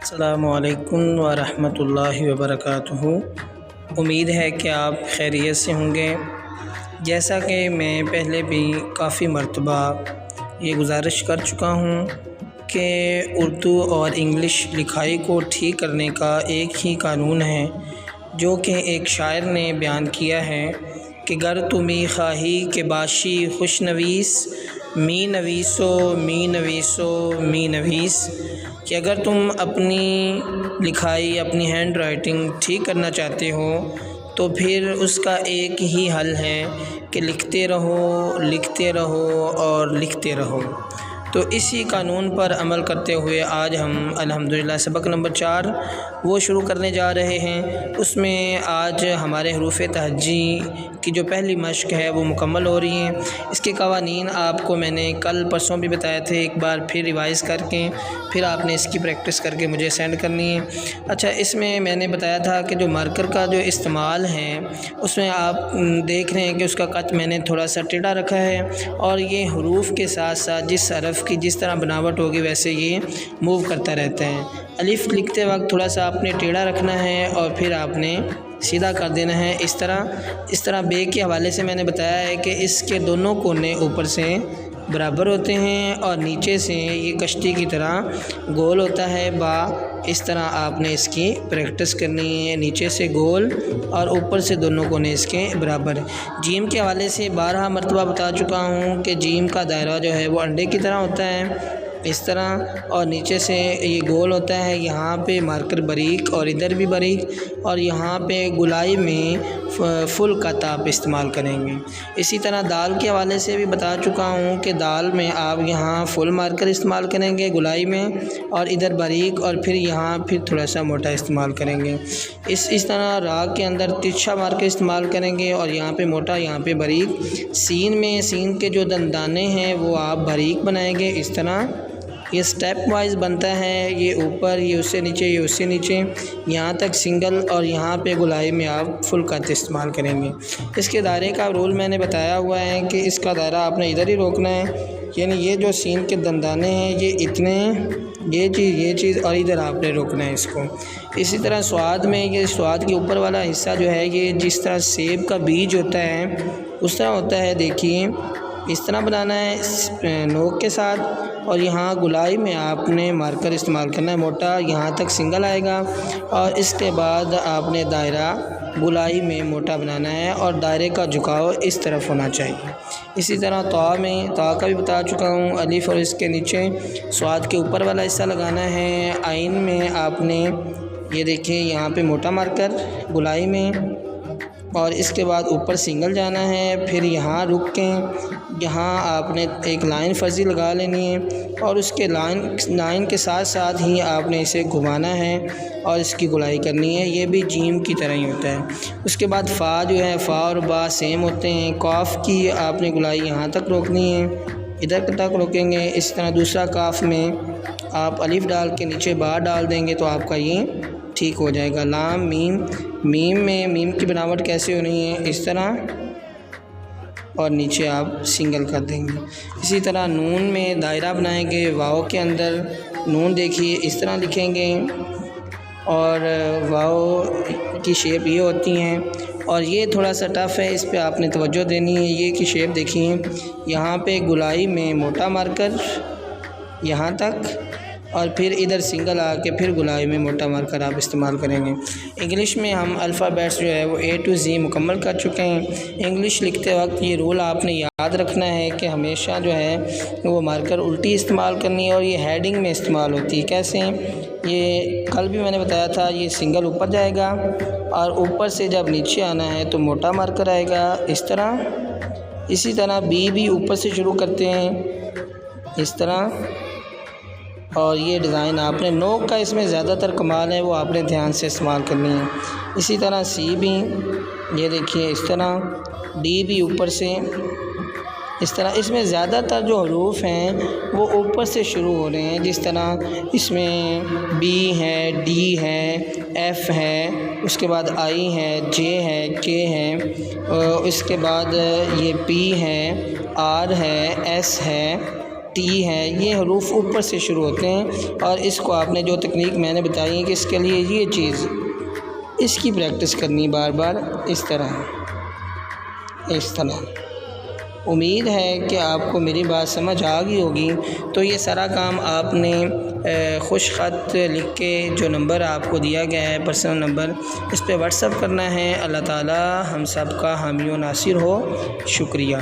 السلام علیکم ورحمۃ اللہ وبرکاتہ۔ امید ہے کہ آپ خیریت سے ہوں گے۔ جیسا کہ میں پہلے بھی کافی مرتبہ یہ گزارش کر چکا ہوں کہ اردو اور انگلش لکھائی کو ٹھیک کرنے کا ایک ہی قانون ہے، جو کہ ایک شاعر نے بیان کیا ہے کہ گر تمی خواہی کہ باشی خوش نویس، می نویسو می نویسو می نویس، کہ اگر تم اپنی لکھائی، اپنی ہینڈ رائٹنگ ٹھیک کرنا چاہتے ہو تو پھر اس کا ایک ہی حل ہے کہ لکھتے رہو، لکھتے رہو اور لکھتے رہو۔ تو اسی قانون پر عمل کرتے ہوئے آج ہم الحمدللہ سبق نمبر 4 وہ شروع کرنے جا رہے ہیں۔ اس میں آج ہمارے حروف تہجی کی جو پہلی مشق ہے وہ مکمل ہو رہی ہے۔ اس کے قوانین آپ کو میں نے کل پرسوں بھی بتایا تھے، ایک بار پھر ریوائز کر کے پھر آپ نے اس کی پریکٹس کر کے مجھے سینڈ کرنی ہے۔ اچھا، اس میں نے بتایا تھا کہ جو مارکر کا جو استعمال ہے اس میں آپ دیکھ رہے ہیں کہ اس کا قط میں نے تھوڑا سا ٹیڑھا رکھا ہے، اور یہ حروف کے ساتھ ساتھ جس حرف کی جس طرح بناوٹ ہوگی ویسے یہ موو کرتا رہتا ہے۔ الف لکھتے وقت تھوڑا سا آپ نے ٹیڑھا رکھنا ہے اور پھر آپ نے سیدھا کر دینا ہے اس طرح بے کے حوالے سے میں نے بتایا ہے کہ اس کے دونوں کونے اوپر سے برابر ہوتے ہیں اور نیچے سے یہ کشتی کی طرح گول ہوتا ہے با۔ اس طرح آپ نے اس کی پریکٹس کرنی ہے، نیچے سے گول اور اوپر سے دونوں کونے اس کے برابر۔ جیم کے حوالے سے 12 مرتبہ بتا چکا ہوں کہ جیم کا دائرہ جو ہے وہ انڈے کی طرح ہوتا ہے اس طرح، اور نیچے سے یہ گول ہوتا ہے، یہاں پہ مارکر باریک اور ادھر بھی باریک، اور یہاں پہ گلائی میں فل کا تاپ استعمال کریں گے۔ اسی طرح دال کے حوالے سے بھی بتا چکا ہوں کہ دال میں آپ یہاں فل مارکر استعمال کریں گے گلائی میں، اور ادھر باریک، اور پھر یہاں پھر تھوڑا سا موٹا استعمال کریں گے۔ اس طرح را کے اندر ترچھا مارکر استعمال کریں گے اور یہاں پہ موٹا یہاں پہ باریک۔ سین میں سین کے جو دندانے ہیں وہ آپ باریک بنائیں گے اس طرح، یہ سٹیپ وائز بنتا ہے، یہ اوپر، یہ اس سے نیچے، یہ اس سے نیچے، یہاں تک سنگل، اور یہاں پہ گلائی میں آپ فل کت استعمال کریں گے۔ اس کے دائرے کا رول میں نے بتایا ہوا ہے کہ اس کا دائرہ آپ نے ادھر ہی روکنا ہے، یعنی یہ جو سین کے دندانے ہیں یہ اتنے، یہ چیز اور ادھر آپ نے روکنا ہے اس کو۔ اسی طرح سواد میں یہ سواد کے اوپر والا حصہ جو ہے یہ جس طرح سیب کا بیج ہوتا ہے اس طرح ہوتا ہے، دیکھیے اس طرح بنانا ہے نوک کے ساتھ، اور یہاں گلائی میں آپ نے مارکر استعمال کرنا ہے موٹا، یہاں تک سنگل آئے گا، اور اس کے بعد آپ نے دائرہ گلائی میں موٹا بنانا ہے اور دائرے کا جھکاؤ اس طرف ہونا چاہیے۔ اسی طرح طا میں طا کا بھی بتا چکا ہوں، الف اور اس کے نیچے سواد کے اوپر والا حصہ لگانا ہے۔ عین میں آپ نے یہ دیکھیں یہاں پہ موٹا مارکر گلائی میں، اور اس کے بعد اوپر سنگل جانا ہے، پھر یہاں رک کے یہاں آپ نے ایک لائن فرضی لگا لینی ہے، اور اس کے لائن کے ساتھ ساتھ ہی آپ نے اسے گھمانا ہے اور اس کی گلائی کرنی ہے۔ یہ بھی جیم کی طرح ہی ہوتا ہے۔ اس کے بعد فا جو ہے، فا اور با سیم ہوتے ہیں، قاف کی آپ نے گلائی یہاں تک روکنی ہے، ادھر تک روکیں گے۔ اس طرح دوسرا کاف میں آپ الف ڈال کے نیچے با ڈال دیں گے تو آپ کا یہ ٹھیک ہو جائے گا۔ لام میم، میم میں میم کی بناوٹ کیسے ہونی ہے اس طرح، اور نیچے آپ سنگل کر دیں گے۔ اسی طرح نون میں دائرہ بنائیں گے، واؤ کے اندر نون دیکھیے اس طرح لکھیں گے، اور واؤ کی شیپ یہ ہوتی ہیں، اور یہ تھوڑا سا ٹف ہے، اس پہ آپ نے توجہ دینی ہے۔ یہ کی شیپ دیکھیے، یہاں پہ گلائی میں موٹا مارکر یہاں تک، اور پھر ادھر سنگل آ کے پھر گلائی میں موٹا مارکر آپ استعمال کریں گے۔ انگلش میں ہم الفابیٹس جو ہے وہ A to Z مکمل کر چکے ہیں۔ انگلش لکھتے وقت یہ رول آپ نے یاد رکھنا ہے کہ ہمیشہ جو ہے وہ مارکر الٹی استعمال کرنی ہے، اور یہ ہیڈنگ میں استعمال ہوتی ہے۔ کیسے؟ یہ کل بھی میں نے بتایا تھا، یہ سنگل اوپر جائے گا اور اوپر سے جب نیچے آنا ہے تو موٹا مارکر آئے گا اس طرح۔ اسی طرح بی بھی اوپر سے شروع کرتے ہیں اس طرح، اور یہ ڈیزائن آپ نے نوک کا اس میں زیادہ تر کمال ہے وہ آپ نے دھیان سے استعمال کرنی ہے۔ اسی طرح سی بھی یہ دیکھیے اس طرح، ڈی بھی اوپر سے اس طرح۔ اس میں زیادہ تر جو حروف ہیں وہ اوپر سے شروع ہو رہے ہیں، جس طرح اس میں بی ہے، ڈی ہے، ایف ہے، اس کے بعد آئی ہے، جے ہے، کے ہے، اس کے بعد یہ پی ہے، آر ہے، ایس ہے، ٹی ہے، یہ حروف اوپر سے شروع ہوتے ہیں، اور اس کو آپ نے جو تکنیک میں نے بتائی ہے کہ اس کے لیے یہ چیز، اس کی پریکٹس کرنی بار بار اس طرح۔ امید ہے کہ آپ کو میری بات سمجھ آ گئی ہوگی۔ تو یہ سارا کام آپ نے خوش خط لکھ کے جو نمبر آپ کو دیا گیا ہے پرسنل نمبر، اس پہ واٹس اپ کرنا ہے۔ اللہ تعالی ہم سب کا حامی و ناصر ہو۔ شکریہ۔